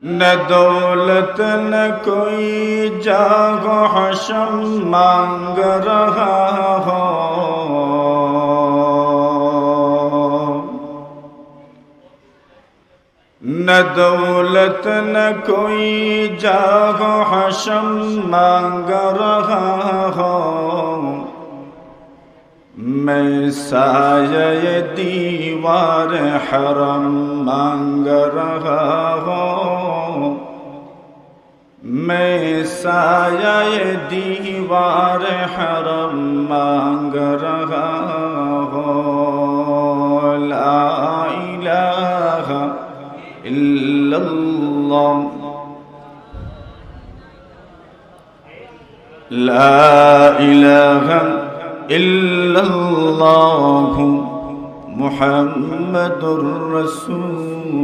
न दौलत न कोई जागो हशम मांग रहा हो, न दौलत न कोई जागो हशम मांग रहा हो। मैं साये दीवार हरम मांग रहा हूँ, मैं साये दीवार हरम मांग रहा हूँ। ला इलाहा इल्लल्लाह, ला इलाहा इल्लल्लाहु मुहम्मदुर रसूलुल्लाह।